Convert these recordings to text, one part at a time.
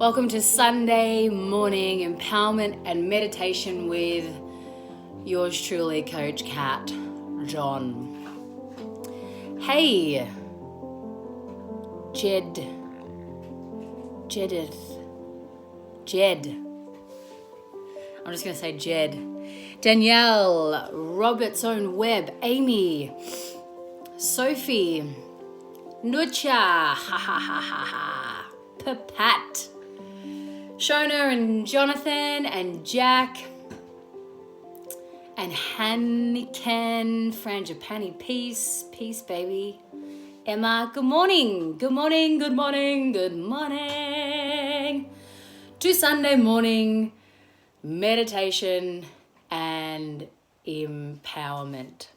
Welcome to Sunday morning empowerment and meditation with yours truly, Coach Kat John. Hey, Jed. I'm just going to say Jed. Danielle, Robert's Own Web, Amy, Sophie, Nucha, ha ha ha ha ha, Papat, Shona and Jonathan and Jack and Hannikan, Frangipani, peace, baby. Emma, good morning to Sunday morning meditation and empowerment.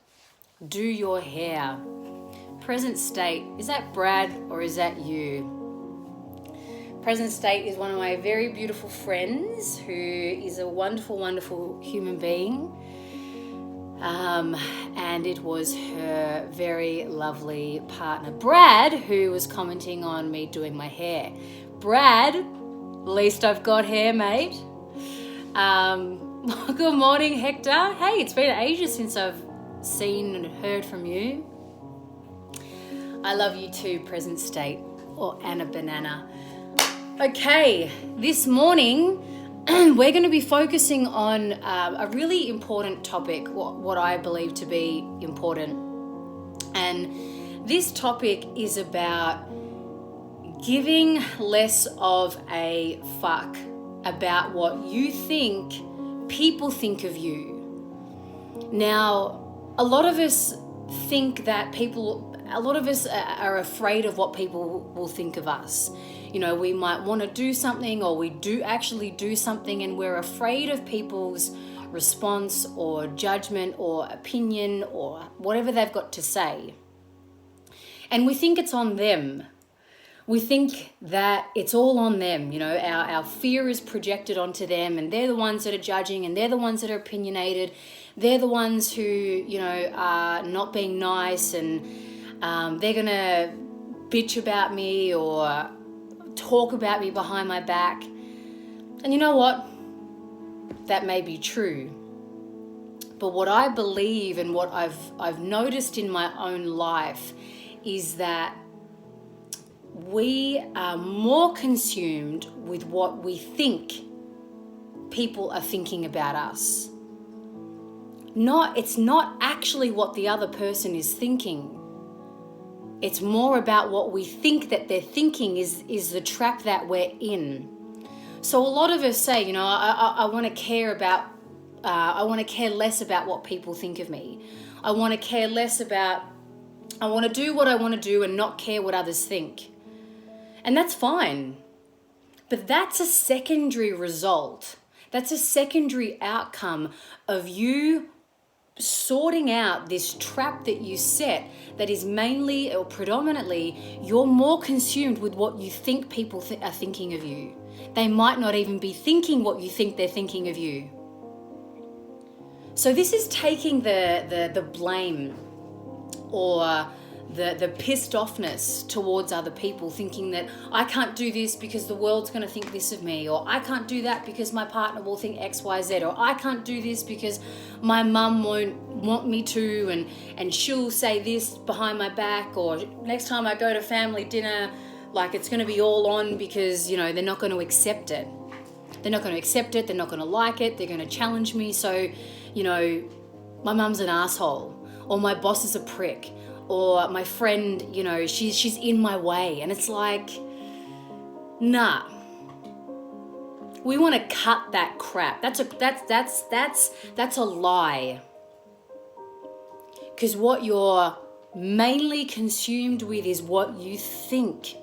Do your hair. Present state, is that Brad or is that you? Present state is one of my very beautiful friends who is a wonderful, wonderful human being. And it was her very lovely partner, Brad, who was commenting on me doing my hair. Brad, at least I've got hair, mate. Good morning, Hector. Hey, it's been ages since I've seen and heard from you. I love you too, present state, or Anna Banana. Okay, this morning we're going to be focusing on a really important topic, what I believe to be important. And this topic is about giving less of a fuck about what you think people think of you. Now, a lot of us think that a lot of us are afraid of what people will think of us. You know, we might want to do something, or we do actually do something, and we're afraid of people's response or judgment or opinion or whatever they've got to say. And we think it's on them. We think that it's all on them. You know, our fear is projected onto them, and they're the ones that are judging, and they're the ones that are opinionated. They're the ones who, you know, are not being nice, and they're going to bitch about me or talk about me behind my back. And you know what? That may be true. But what I believe and what I've noticed in my own life is that we are more consumed with what we think people are thinking about us. It's not actually what the other person is thinking. It's more about what we think that they're thinking is the trap that we're in. So a lot of us say, you know, I want to care less about what people think of me. I want to do what I want to do and not care what others think. And that's fine. But that's a secondary result. That's a secondary outcome of you sorting out this trap that you set that is mainly or predominantly you're more consumed with what you think people are thinking of you. They might not even be thinking what you think they're thinking of you. So this is taking the blame or the pissed offness towards other people, thinking that I can't do this because the world's going to think this of me, or I can't do that because my partner will think X, Y, Z, or I can't do this because my mum won't want me to, and she'll say this behind my back, or next time I go to family dinner, like it's going to be all on because, you know, they're not going to accept it. They're not going to accept it. They're not going to like it. They're going to challenge me. So, you know, my mum's an asshole, or my boss is a prick, or my friend, you know, she's in my way. And it's like, nah. We want to cut that crap. That's a lie. Because what you're mainly consumed with is what you think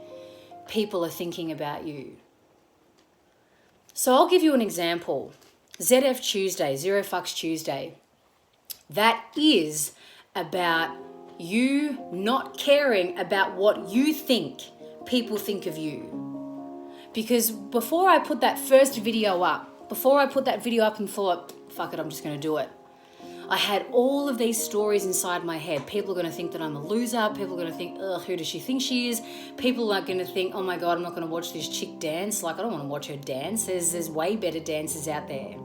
people are thinking about you. So I'll give you an example. ZF Tuesday, Zero Fucks Tuesday. That is about you not caring about what you think people think of you. Because before I put that first video up, and thought, fuck it, I'm just going to do it, I had all of these stories inside my head. People are going to think that I'm a loser. People are going to think, ugh, who does she think she is? People are going to think, oh my God, I'm not going to watch this chick dance. Like, I don't want to watch her dance. There's way better dancers out there.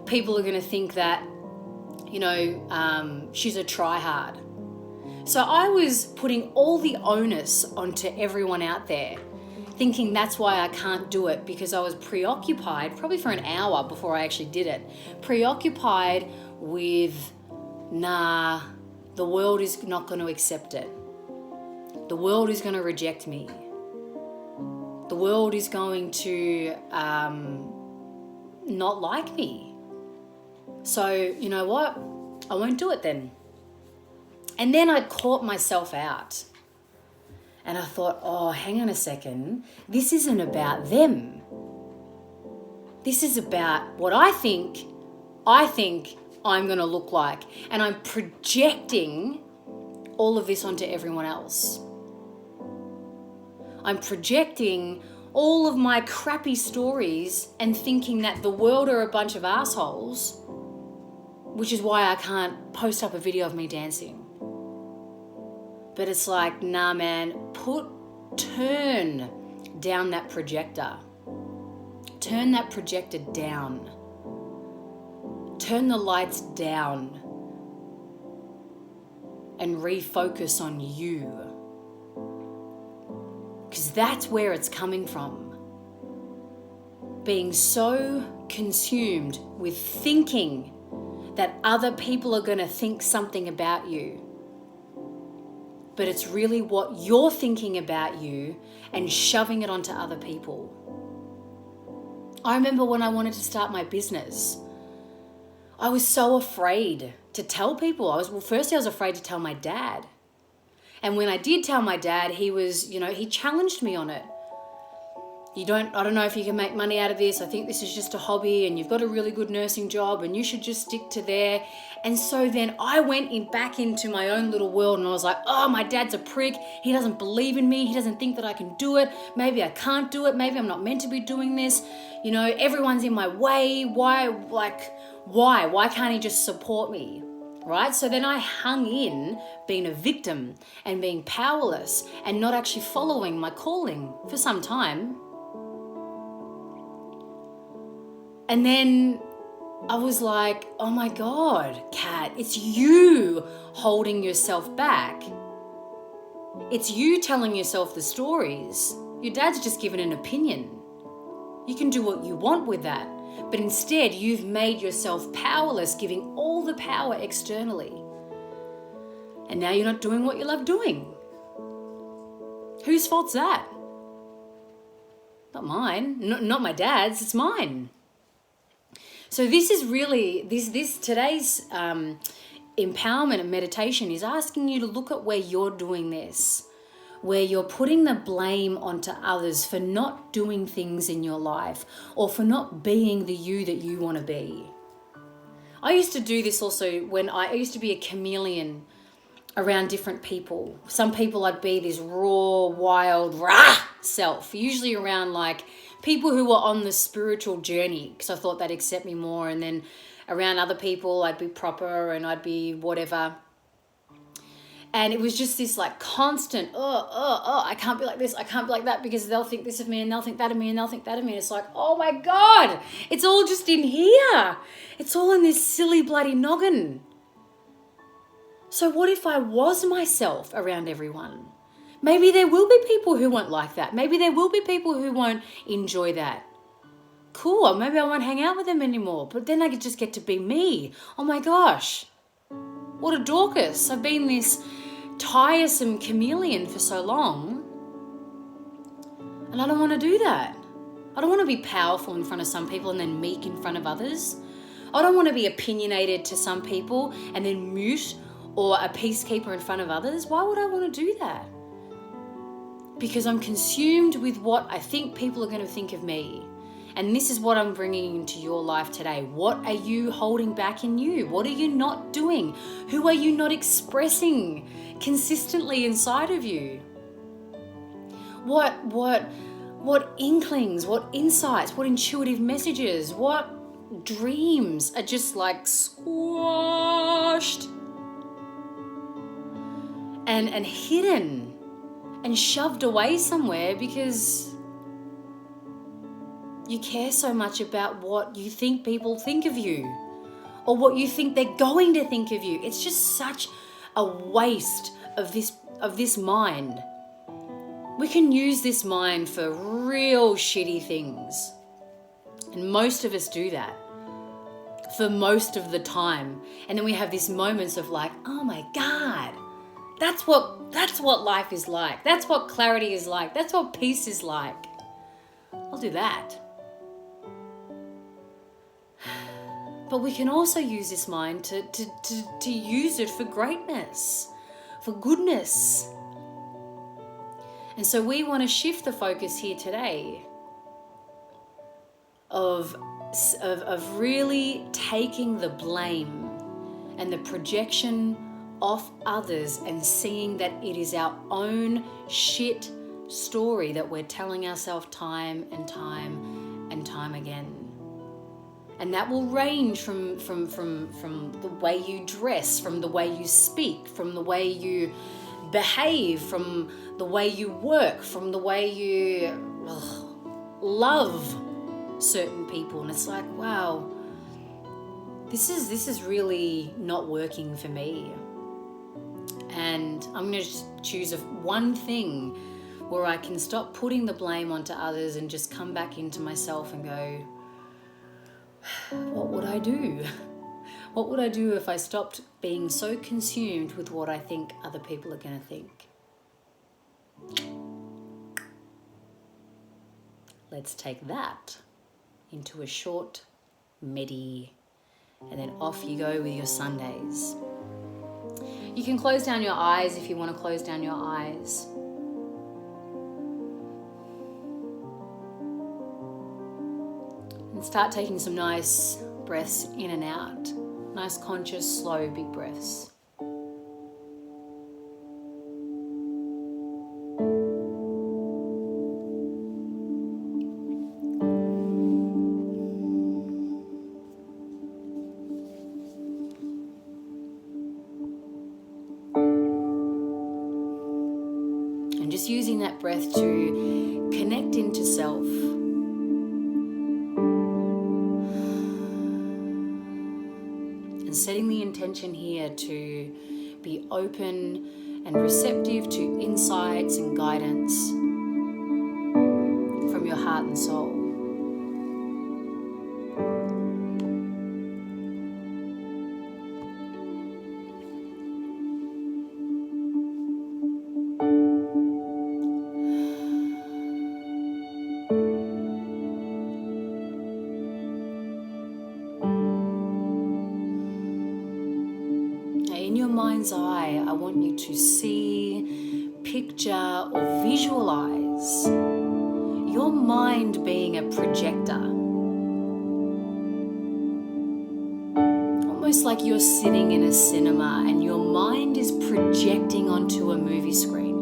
People are going to think that, she's a try-hard. So I was putting all the onus onto everyone out there, thinking that's why I can't do it, because I was preoccupied, probably for an hour before I actually did it, preoccupied with, the world is not going to accept it. The world is going to reject me. The world is going to not like me. So, you know what? I won't do it then. And then I caught myself out. And I thought, oh, hang on a second. This isn't about them. This is about what I think I'm going to look like. And I'm projecting all of this onto everyone else. I'm projecting all of my crappy stories and thinking that the world are a bunch of assholes, which is why I can't post up a video of me dancing. But it's like, nah, man, turn down that projector. Turn that projector down. Turn the lights down and refocus on you. Because that's where it's coming from. Being so consumed with thinking that other people are going to think something about you. But it's really what you're thinking about you and shoving it onto other people. I remember when I wanted to start my business, I was so afraid to tell people. Firstly, I was afraid to tell my dad. And when I did tell my dad, he was, he challenged me on it. I don't know if you can make money out of this. I think this is just a hobby and you've got a really good nursing job and you should just stick to there. And so then I went back into my own little world and I was like, oh, my dad's a prick. He doesn't believe in me. He doesn't think that I can do it. Maybe I can't do it. Maybe I'm not meant to be doing this. Everyone's in my way. Why? Why can't he just support me? Right? So then I hung in being a victim and being powerless and not actually following my calling for some time. And then I was like, oh my God, Kat, it's you holding yourself back. It's you telling yourself the stories. Your dad's just given an opinion. You can do what you want with that. But instead, you've made yourself powerless, giving all the power externally. And now you're not doing what you love doing. Whose fault's that? Not mine. Not my dad's, it's mine. So this is really, today's empowerment and meditation is asking you to look at where you're doing this, where you're putting the blame onto others for not doing things in your life or for not being the you that you want to be. I used to do this also when I used to be a chameleon around different people. Some people I'd be this raw, wild, self, usually around like people who were on the spiritual journey because I thought they'd accept me more. And then around other people, I'd be proper and I'd be whatever. And it was just this like constant, I can't be like this, I can't be like that because they'll think this of me and they'll think that of me and they'll think that of me. And it's like, oh my God, it's all just in here. It's all in this silly bloody noggin. So what if I was myself around everyone? Maybe there will be people who won't like that. Maybe there will be people who won't enjoy that. Cool, maybe I won't hang out with them anymore. But then I could just get to be me. Oh my gosh, what a Dorcas. I've been this tiresome chameleon for so long. And I don't want to do that. I don't want to be powerful in front of some people and then meek in front of others. I don't want to be opinionated to some people and then mute or a peacekeeper in front of others. Why would I want to do that? Because I'm consumed with what I think people are going to think of me. And this is what I'm bringing into your life today. What are you holding back in you? What are you not doing? Who are you not expressing consistently inside of you? What inklings, what insights, what intuitive messages, what dreams are just like squashed and hidden and shoved away somewhere because you care so much about what you think people think of you or what you think they're going to think of you. It's just such a waste of this mind. We can use this mind for real shitty things. And most of us do that for most of the time. And then we have these moments of like, oh my God, that's what life is like. That's what clarity is like. That's what peace is like. I'll do that. But we can also use this mind to use it for greatness, for goodness. And so we want to shift the focus here today of really taking the blame and the projection off others and seeing that it is our own shit story that we're telling ourselves time and time and time again. And that will range from the way you dress, from the way you speak, from the way you behave, from the way you work, from the way you love certain people. And it's like, wow, this is really not working for me. And I'm going to choose one thing where I can stop putting the blame onto others and just come back into myself and go, what would I do? What would I do if I stopped being so consumed with what I think other people are going to think? Let's take that into a short medi, and then off you go with your Sundays. You can close down your eyes if you want to close down your eyes. And start taking some nice breaths in and out. Nice, conscious, slow, big breaths. And just using that breath to connect into self. And setting the intention here to be open and receptive to insights and guidance from your heart and soul. In your mind's eye, I want you to see, picture, or visualize your mind being a projector. Almost like you're sitting in a cinema and your mind is projecting onto a movie screen.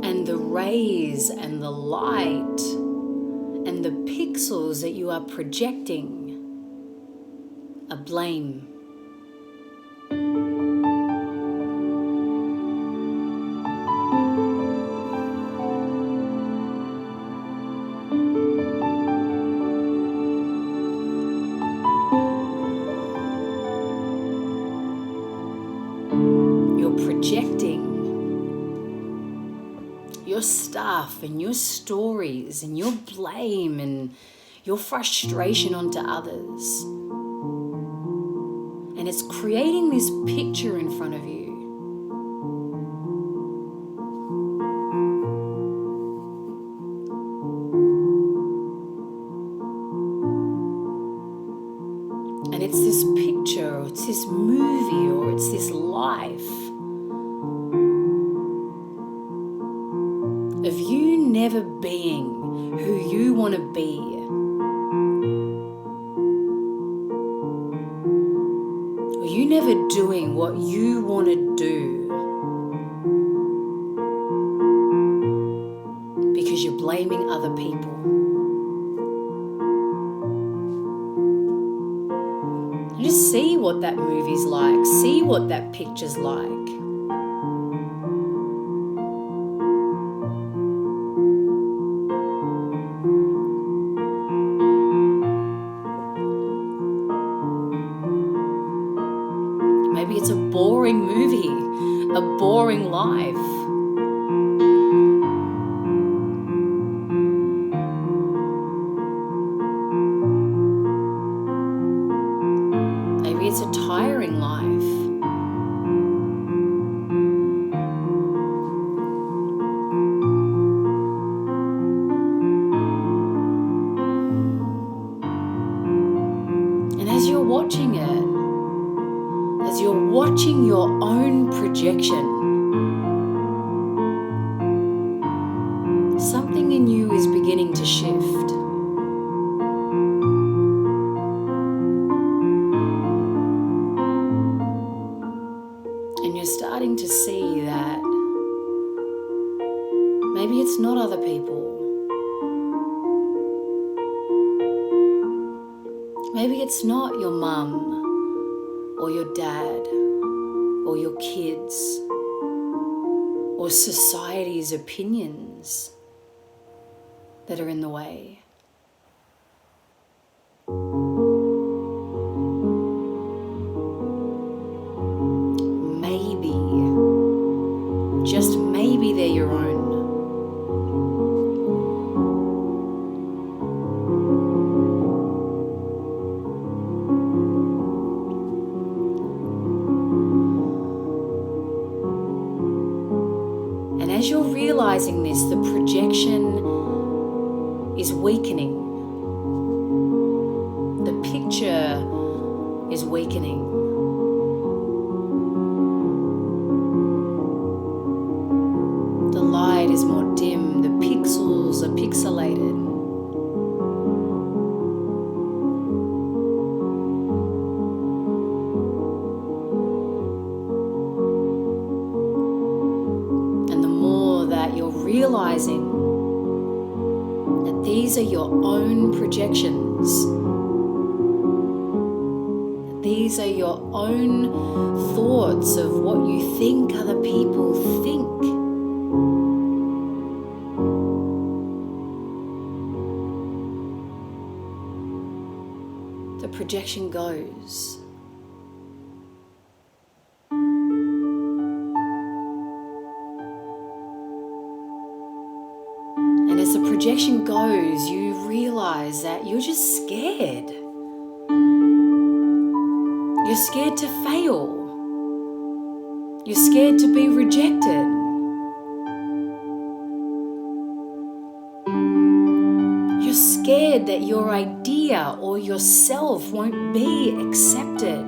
And the rays and the light and the pixels that you are projecting are blame. You're projecting your stuff and your stories and your blame and your frustration onto others. And it's creating this picture in front of you. And it's this picture, or it's this movie, or it's this life of you never being who you want to be. Or you never doing what you want to do. blaming other people. And just see what that movie's like. See what that picture's like. Maybe it's a boring movie, a boring life. Maybe it's a tiring life. And as you're watching it, as you're watching your own projection, something in you is beginning to shift. And you're starting to see that maybe it's not other people. Maybe it's not your mum or your dad or your kids or society's opinions that are in the way. Maybe, just maybe they're your own. And as you're realizing this, the projection is weakening. The picture is weakening. The light is more dim. The pixels are pixelated. Realizing that these are your own projections, that these are your own thoughts of what you think other people think. The projection goes. And as the projection goes, you realize that you're just scared. You're scared to fail. You're scared to be rejected. You're scared that your idea or yourself won't be accepted.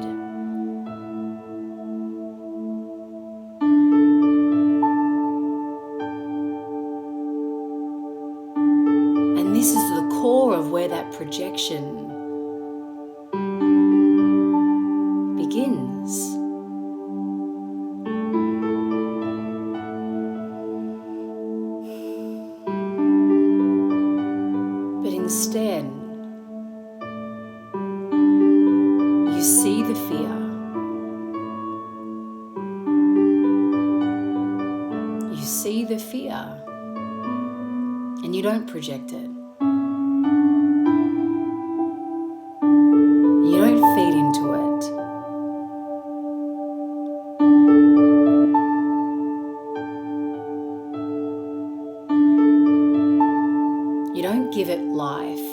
And this is the core of where that projection begins. But instead, you see the fear. You see the fear. And you don't project it. You don't feed into it. You don't give it life.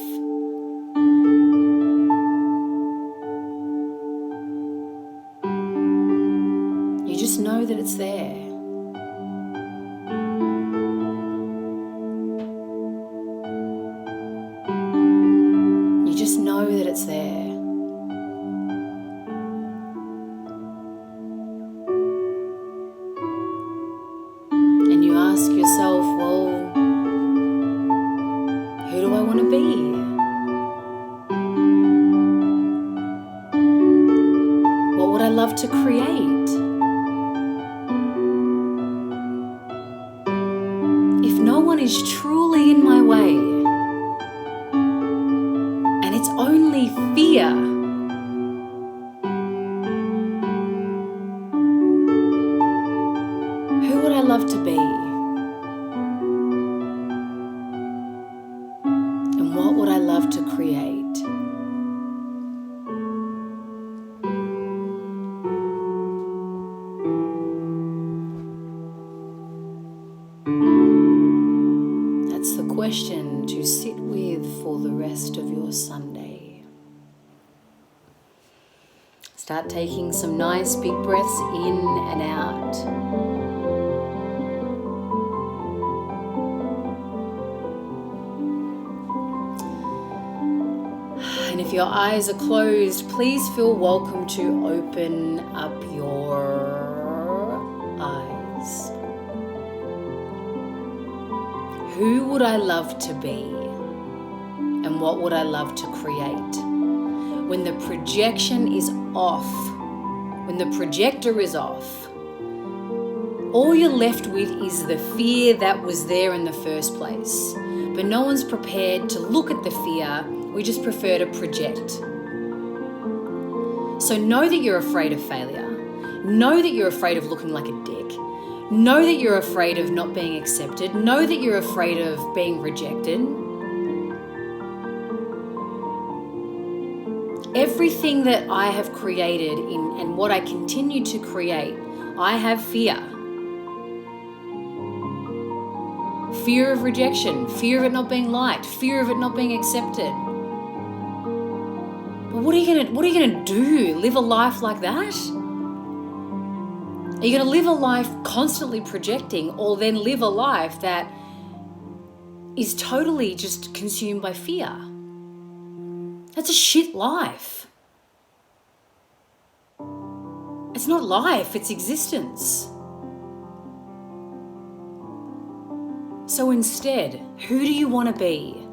You just know that it's there. Just know that it's there. And you ask yourself, well, who do I want to be? What would I love to create? If no one is truly in my way, fear. Who would I love to be? And what would I love to create? That's the question to sit with for the rest of your Sunday. Start taking some nice big breaths in and out. And if your eyes are closed, please feel welcome to open up your eyes. Who would I love to be? And what would I love to create? When the projection is off, when the projector is off, all you're left with is the fear that was there in the first place. But no one's prepared to look at the fear. We just prefer to project. So know that you're afraid of failure. Know that you're afraid of looking like a dick. Know that you're afraid of not being accepted. Know that you're afraid of being rejected. Everything that I have created and what I continue to create, I have fear. Fear of rejection, fear of it not being liked, fear of it not being accepted. But what are you gonna do? Live a life like that? Are you gonna live a life constantly projecting, or then live a life that is totally just consumed by fear? That's a shit life. It's not life, it's existence. So instead, who do you want to be?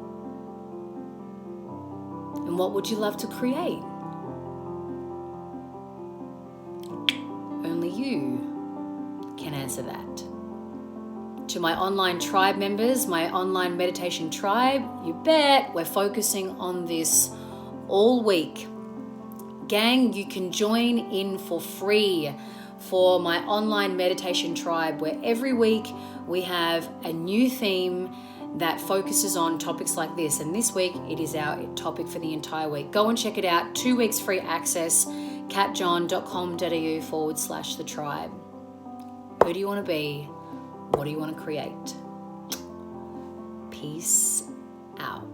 And what would you love to create? Only you can answer that. To my online tribe members, my online meditation tribe, you bet we're focusing on this all week. Gang, you can join in for free for my online meditation tribe, where every week we have a new theme that focuses on topics like this. And this week it is our topic for the entire week. Go and check it out. 2 weeks free access, katjohn.com.au/the tribe. Who do you want to be? What do you want to create? Peace out.